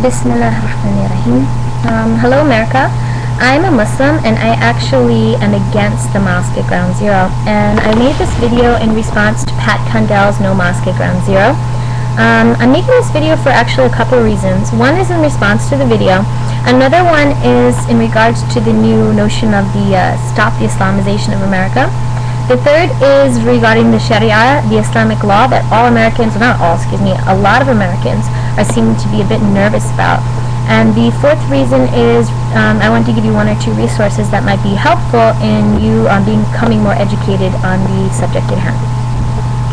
Bismillahirrahmanirrahim. Hello America. I'm a Muslim and I actually am against the mosque at Ground Zero, and I made this video in response to Pat Condell's No Mosque at Ground Zero. I'm making this video for actually a couple of reasons. One is in response to the video. Another one is in regards to the new notion of the Stop the Islamization of America. The third is regarding the Sharia, the Islamic law that all Americans, not all, excuse me, a lot of Americans are seeming to be a bit nervous about. And the fourth reason is I want to give you one or two resources that might be helpful in you becoming more educated on the subject at hand.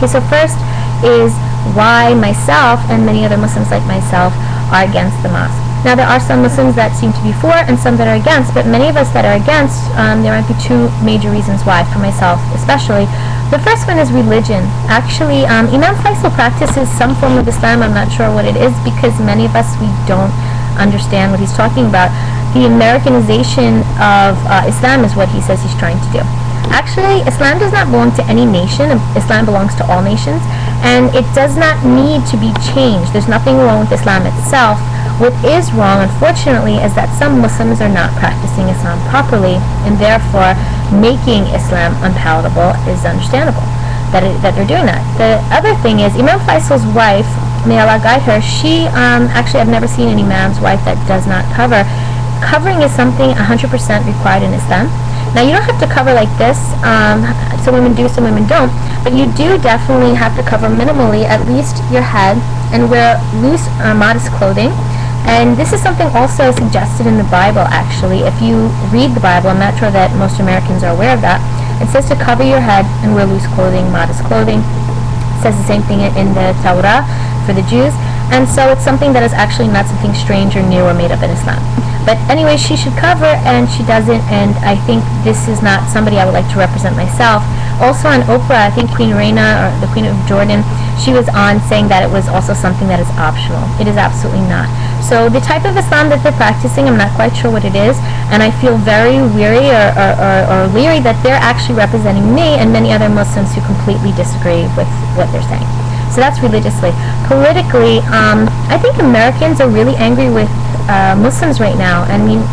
Okay, so first is why myself and many other Muslims like myself are against the mosque. Now, there are some Muslims that seem to be for and some that are against, but many of us that are against, there might be two major reasons why, for myself especially. The first one is religion. Actually, Imam Faisal practices some form of Islam. I'm not sure what it is because many of us, we don't understand what he's talking about. The Americanization of Islam is what he says he's trying to do. Actually, Islam does not belong to any nation. Islam belongs to all nations, and it does not need to be changed. There's nothing wrong with Islam itself. What is wrong, unfortunately, is that some Muslims are not practicing Islam properly, and therefore making Islam unpalatable is understandable that they're doing that. The other thing is Imam Faisal's wife, may Allah guide her, she, actually I've never seen any man's wife that does not cover. Covering is something 100% required in Islam. Now, you don't have to cover like this. Some women do, some women don't. But you do definitely have to cover minimally at least your head and wear loose, modest clothing. And this is something also suggested in the Bible, actually. If you read the Bible, I'm not sure that most Americans are aware of that. It says to cover your head and wear loose clothing, modest clothing. It says the same thing in the Torah for the Jews. And so it's something that is actually not something strange or new or made up in Islam. But anyway, she should cover, and she doesn't, and I think this is not somebody I would like to represent myself. Also on Oprah, I think Queen Reina, or the Queen of Jordan, she was on saying that it was also something that is optional. It is absolutely not. So the type of Islam that they're practicing, I'm not quite sure what it is, and I feel very weary or leery that they're actually representing me and many other Muslims who completely disagree with what they're saying. So that's religiously. Politically, I think Americans are really angry with Muslims right now. I mean,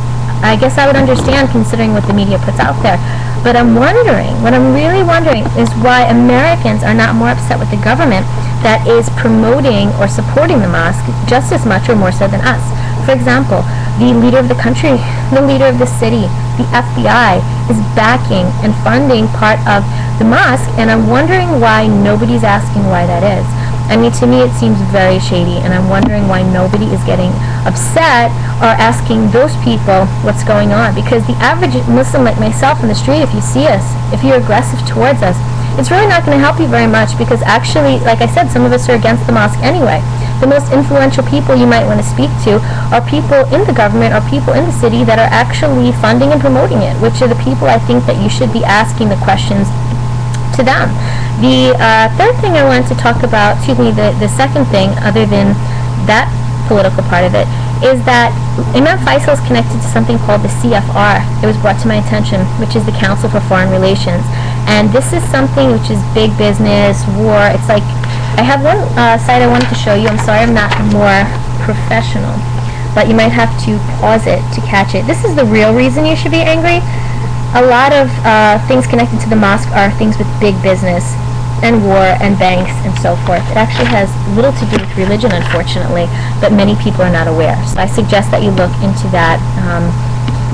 I guess I would understand considering what the media puts out there. But I'm wondering, what I'm really wondering is why Americans are not more upset with the government that is promoting or supporting the mosque just as much or more so than us. For example, the leader of the country, the leader of the city, the FBI is backing and funding part of the mosque, and I'm wondering why nobody's asking why that is. I mean, to me it seems very shady, and I'm wondering why nobody is getting upset or asking those people what's going on, because the average Muslim like myself in the street, if you see us, if you're aggressive towards us, it's really not going to help you very much, because actually, like I said, some of us are against the mosque anyway. The most influential people you might want to speak to are people in the government or people in the city that are actually funding and promoting it, which are the people I think that you should be asking the questions to them. The third thing I wanted to talk about, the second thing, other than that political part of it, is that Imam Faisal is connected to something called the CFR. It was brought to my attention, which is the Council for Foreign Relations. And this is something which is big business, war. It's like, I have one site I wanted to show you. I'm sorry I'm not more professional, but you might have to pause it to catch it. This is the real reason you should be angry. A lot of things connected to the mosque are things with big business and war and banks and so forth. It actually has little to do with religion, unfortunately, but many people are not aware. So I suggest that you look into that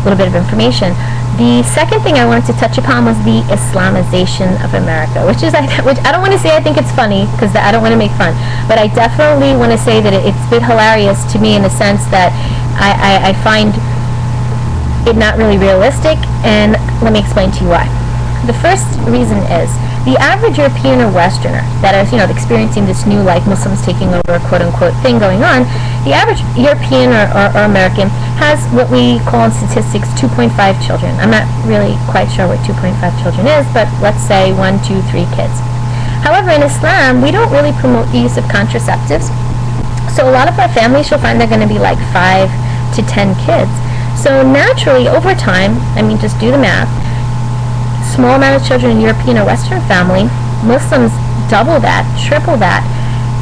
little bit of information. The second thing I wanted to touch upon was the Islamization of America, which I don't want to say I think it's funny, because I don't want to make fun, but I definitely want to say that it's a bit hilarious to me in the sense that I find it not really realistic, and let me explain to you why. The first reason is the average European or Westerner that is, experiencing this new, like, Muslims taking over, quote-unquote, thing going on, the average European or American has what we call in statistics 2.5 children. I'm not really quite sure what 2.5 children is, but let's say 1, 2, 3 kids. However, in Islam, we don't really promote the use of contraceptives. So a lot of our families, you'll find they're going to be like 5 to 10 kids. So naturally, over time, I mean, just do the math, small amount of children in European or Western family, Muslims double that, triple that.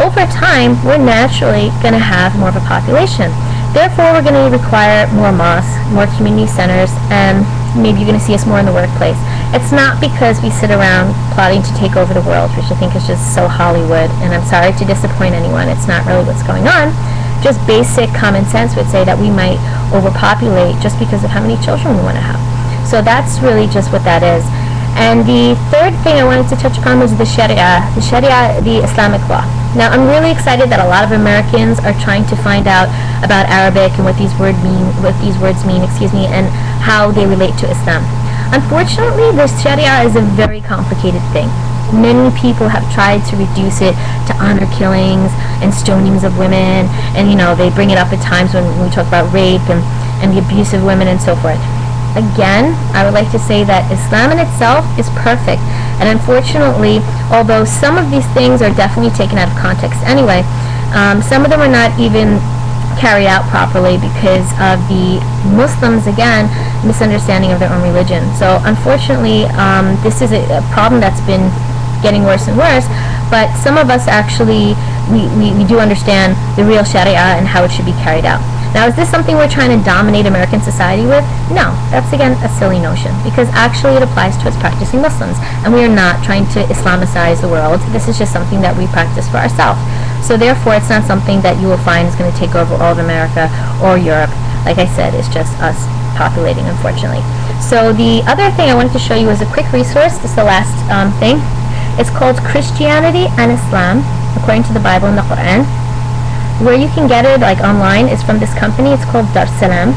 Over time, we're naturally going to have more of a population. Therefore, we're going to require more mosques, more community centers, and maybe you're going to see us more in the workplace. It's not because we sit around plotting to take over the world, which I think is just so Hollywood, and I'm sorry to disappoint anyone. It's not really what's going on. Just basic common sense would say that we might overpopulate just because of how many children we want to have. So that's really just what that is. And the third thing I wanted to touch upon was the Sharia, the Islamic law. Now, I'm really excited that a lot of Americans are trying to find out about Arabic and what these words mean, and how they relate to Islam. Unfortunately, the Sharia is a very complicated thing. Many people have tried to reduce it to honor killings and stonings of women, and they bring it up at times when we talk about rape and the abuse of women and so forth. Again, I would like to say that Islam in itself is perfect, and unfortunately, although some of these things are definitely taken out of context anyway, some of them are not even carried out properly because of the Muslims, again, misunderstanding of their own religion. So unfortunately, this is a problem that's been getting worse and worse, but some of us actually, we do understand the real Sharia and how it should be carried out. Now, is this something we're trying to dominate American society with? No, that's again a silly notion, because actually it applies to us practicing Muslims, and we are not trying to Islamicize the world. This is just something that we practice for ourselves. So therefore, it's not something that you will find is going to take over all of America or Europe. Like I said, it's just us populating, unfortunately. So the other thing I wanted to show you is a quick resource. This is the last thing. It's called Christianity and Islam, according to the Bible and the Quran. Where you can get it online is from this company. It's called Dar Salam.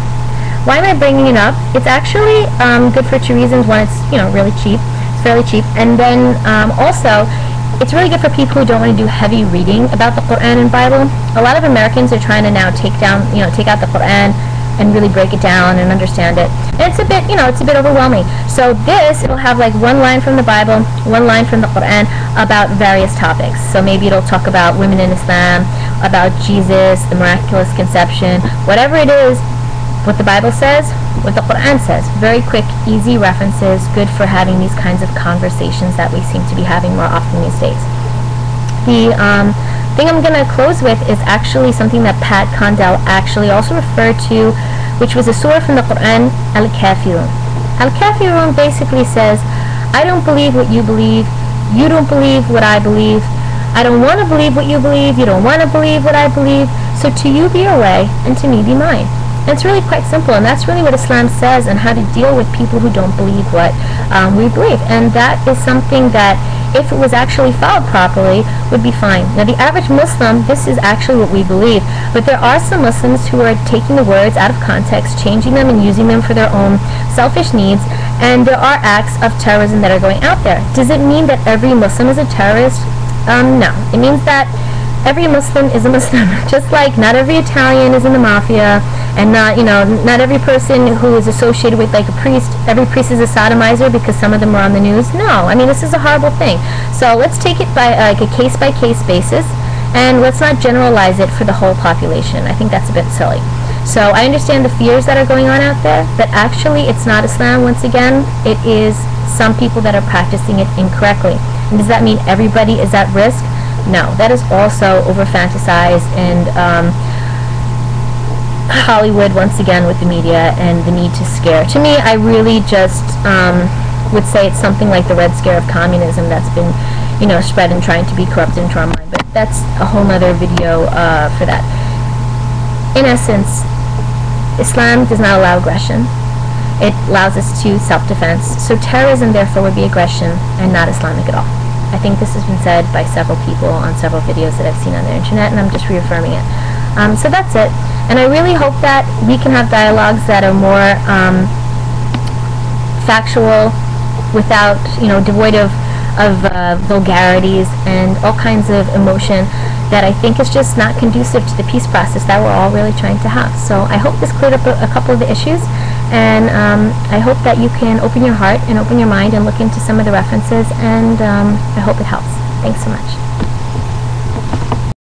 Why am I bringing it up? It's actually good for two reasons. One, it's really cheap. It's fairly cheap, and then also it's really good for people who don't want to do heavy reading about the Quran and Bible. A lot of Americans are trying to now take out the Quran and really break it down and understand it. And it's a bit, it's a bit overwhelming. So this, it'll have one line from the Bible, one line from the Quran about various topics. So maybe it'll talk about women in Islam, about Jesus, the miraculous conception, whatever it is, what the Bible says, what the Quran says. Very quick, easy references, good for having these kinds of conversations that we seem to be having more often these days. The thing I'm going to close with is actually something that Pat Condell actually also referred to, which was a surah from the Quran, Al-Kafirun. Al-Kafirun basically says, I don't believe what you believe, you don't believe what I believe, I don't want to believe what you believe, you don't want to believe what I believe, so to you be your way, and to me be mine. And it's really quite simple, and that's really what Islam says, and how to deal with people who don't believe what we believe. And that is something that, if it was actually followed properly, would be fine. Now, the average Muslim, this is actually what we believe, but there are some Muslims who are taking the words out of context, changing them and using them for their own selfish needs, and there are acts of terrorism that are going out there. Does it mean that every Muslim is a terrorist? No. It means that every Muslim is a Muslim, just like not every Italian is in the mafia, and not every person who is associated with a priest, every priest is a sodomizer because some of them are on the news. No, I mean, this is a horrible thing. So let's take it by a case-by-case basis, and let's not generalize it for the whole population. I think that's a bit silly. So I understand the fears that are going on out there, but actually it's not Islam. Once again, it is some people that are practicing it incorrectly. And does that mean everybody is at risk? No, that is also over-fantasized and Hollywood, once again, with the media and the need to scare. To me, I really just would say it's something like the Red Scare of communism that's been, spread and trying to be corrupted into our mind. But that's a whole other video for that. In essence, Islam does not allow aggression. It allows us to self-defense. So terrorism, therefore, would be aggression and not Islamic at all. I think this has been said by several people on several videos that I've seen on the internet, and I'm just reaffirming it. So that's it. And I really hope that we can have dialogues that are more factual, without, devoid of vulgarities and all kinds of emotion that I think is just not conducive to the peace process that we're all really trying to have. So I hope this cleared up a couple of the issues, and I hope that you can open your heart and open your mind and look into some of the references, and I hope it helps. Thanks so much.